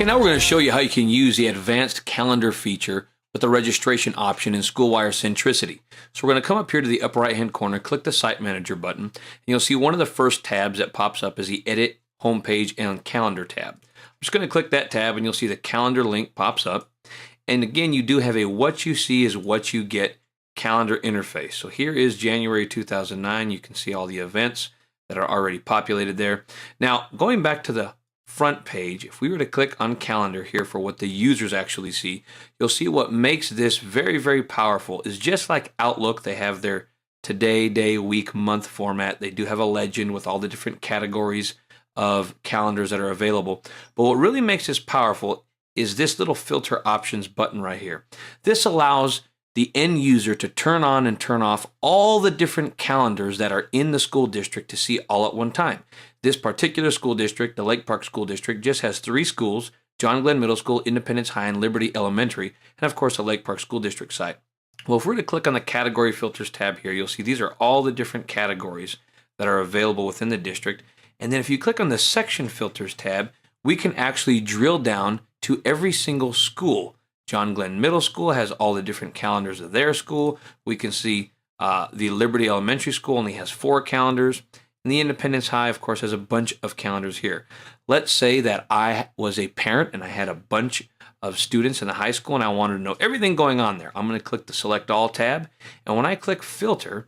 Okay, now we're going to show you how you can use the advanced calendar feature with the registration option in Schoolwires Centricity. So we're going to come up here to the upper right hand corner, click the Site Manager button, and you'll see one of the first tabs that pops up is the Edit, Homepage, and Calendar tab. I'm just going to click that tab and you'll see the calendar link pops up. And again, you do have a what you see is what you get calendar interface. So here is January 2009. You can see all the events that are already populated there. Now, going back to the front page, if we were to click on calendar here for what the users actually see, you'll see what makes this very, very powerful is just like Outlook, they have their today, day, week, month format. They do have a legend with all the different categories of calendars that are available. But what really makes this powerful is this little filter options button right here. This allows the end user to turn on and turn off all the different calendars that are in the school district to see all at one time. This particular school district, the Lake Park School District, just has 3 schools, John Glenn Middle School, Independence High, and Liberty Elementary, and of course the Lake Park School District site. Well, if we're to click on the Category Filters tab here, you'll see these are all the different categories that are available within the district. And then if you click on the Section Filters tab, we can actually drill down to every single school. John Glenn Middle School has all the different calendars of their school. We can see the Liberty Elementary School only has 4 calendars. And the Independence High, of course, has a bunch of calendars here. Let's say that I was a parent and I had a bunch of students in the high school and I wanted to know everything going on there. I'm going to click the Select All tab. And when I click Filter,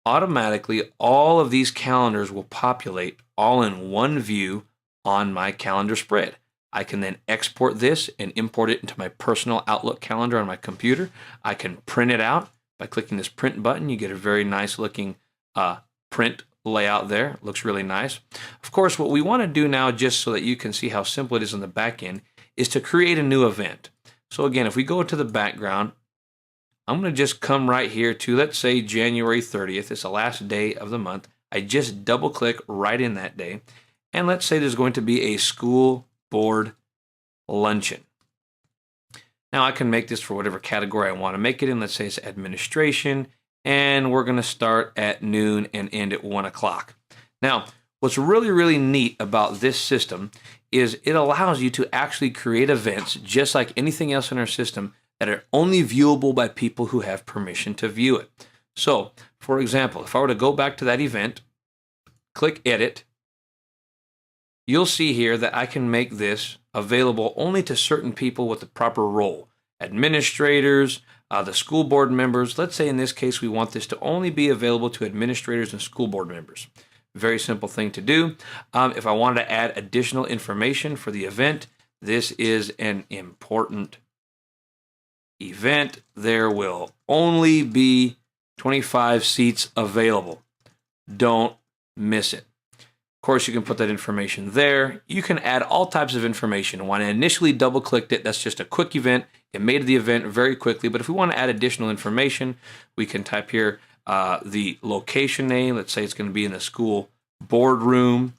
automatically all of these calendars will populate all in one view on my calendar spread. I can then export this and import it into my personal Outlook calendar on my computer. I can print it out by clicking this print button. You get a very nice looking print layout there. It looks really nice. Of course, what we want to do now, just so that you can see how simple it is on the back end, is to create a new event. So again, if we go to the background, I'm going to just come right here to, let's say, January 30th. It's the last day of the month. I just double click right in that day. And let's say there's going to be a school board luncheon. Now I can make this for whatever category I want to make it in. Let's say it's administration, and we're going to start at noon and end at 1 o'clock. Now, what's really, really neat about this system is it allows you to actually create events just like anything else in our system that are only viewable by people who have permission to view it. So, for example, if I were to go back to that event, click Edit, you'll see here that I can make this available only to certain people with the proper role. Administrators, the school board members. Let's say in this case we want this to only be available to administrators and school board members. Very simple thing to do. If I wanted to add additional information for the event, this is an important event. There will only be 25 seats available. Don't miss it. Of course, you can put that information there. You can add all types of information. When I initially double-clicked it, that's just a quick event. It made the event very quickly. But if we want to add additional information, we can type here the location name. Let's say it's going to be in the school boardroom.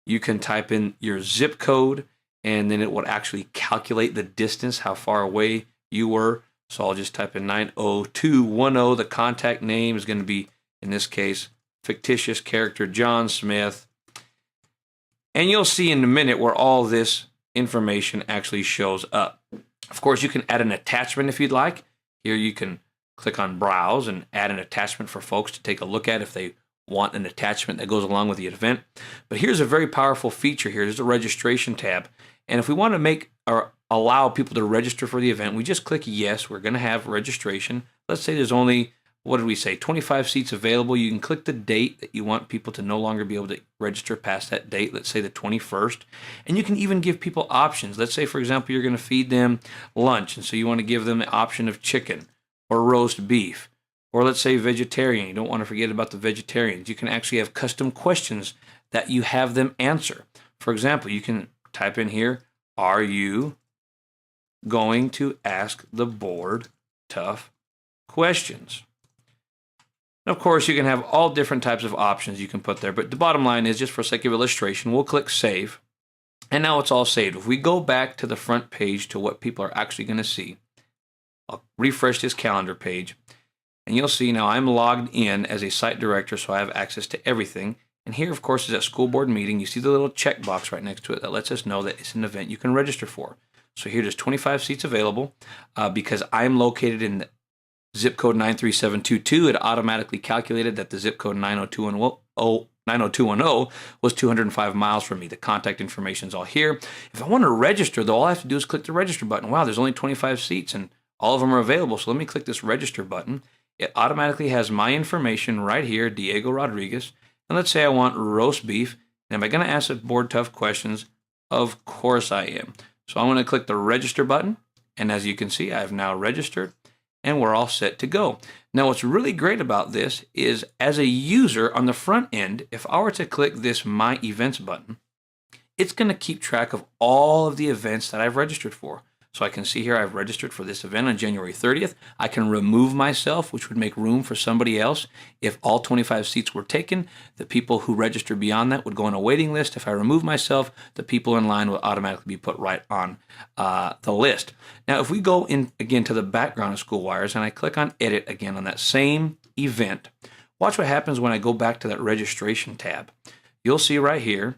You can type in your zip code, and then it will actually calculate the distance, how far away you were. So I'll just type in 90210. The contact name is going to be, in this case, fictitious character John Smith. And you'll see in a minute where all this information actually shows up. Of course, you can add an attachment if you'd like. Here you can click on Browse and add an attachment for folks to take a look at if they want an attachment that goes along with the event. But here's a very powerful feature here. There's a registration tab. And if we want to make or allow people to register for the event, we just click Yes. We're going to have registration. Let's say there's only, what did we say, 25 seats available. You can click the date that you want people to no longer be able to register past that date, let's say the 21st. And you can even give people options. Let's say, for example, you're going to feed them lunch, and so you want to give them the option of chicken or roast beef, or let's say vegetarian. You don't want to forget about the vegetarians. You can actually have custom questions that you have them answer. For example, you can type in here, are you going to ask the board tough questions? Of course, you can have all different types of options you can put there, but the bottom line is, just for sake of illustration, we'll click Save, and now it's all saved. If we go back to the front page to what people are actually going to see, I'll refresh this calendar page, and you'll see now I'm logged in as a site director, so I have access to everything. And here, of course, is that school board meeting. You see the little checkbox right next to it that lets us know that it's an event you can register for. So here, there's 25 seats available. Because I'm located in the zip code 93722, it automatically calculated that the zip code 90210 was 205 miles from me. The contact information is all here. If I want to register, though, all I have to do is click the register button. Wow, there's only 25 seats and all of them are available. So let me click this register button. It automatically has my information right here, Diego Rodriguez. And let's say I want roast beef. And am I going to ask the board tough questions? Of course I am. So I'm going to click the register button. And as you can see, I've now registered and we're all set to go. Now, what's really great about this is as a user on the front end, if I were to click this My Events button, it's going to keep track of all of the events that I've registered for. So I can see here I've registered for this event on January 30th. I can remove myself, which would make room for somebody else. If all 25 seats were taken, the people who registered beyond that would go on a waiting list. If I remove myself, the people in line will automatically be put right on the list. Now, if we go in again to the background of Schoolwires and I click on Edit again on that same event, watch what happens when I go back to that registration tab. You'll see right here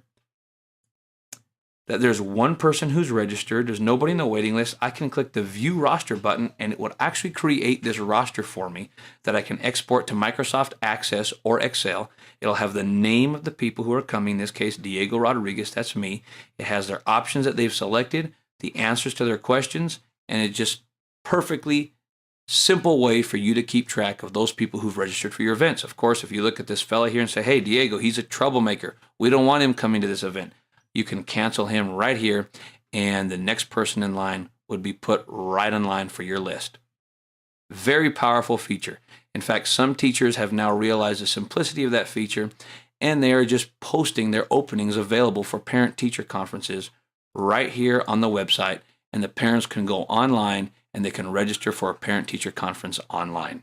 that there's one person who's registered. There's nobody in the waiting list. I can click the View Roster button, and it would actually create this roster for me that I can export to Microsoft Access or Excel. It'll have the name of the people who are coming, in this case, Diego Rodriguez, that's me. It has their options that they've selected, the answers to their questions, and it's just perfectly simple way for you to keep track of those people who've registered for your events. Of course, if you look at this fella here and say, hey, Diego, he's a troublemaker. We don't want him coming to this event. You can cancel him right here, and the next person in line would be put right in line for your list. Very powerful feature. In fact, some teachers have now realized the simplicity of that feature, and they are just posting their openings available for parent-teacher conferences right here on the website, and the parents can go online and they can register for a parent-teacher conference online.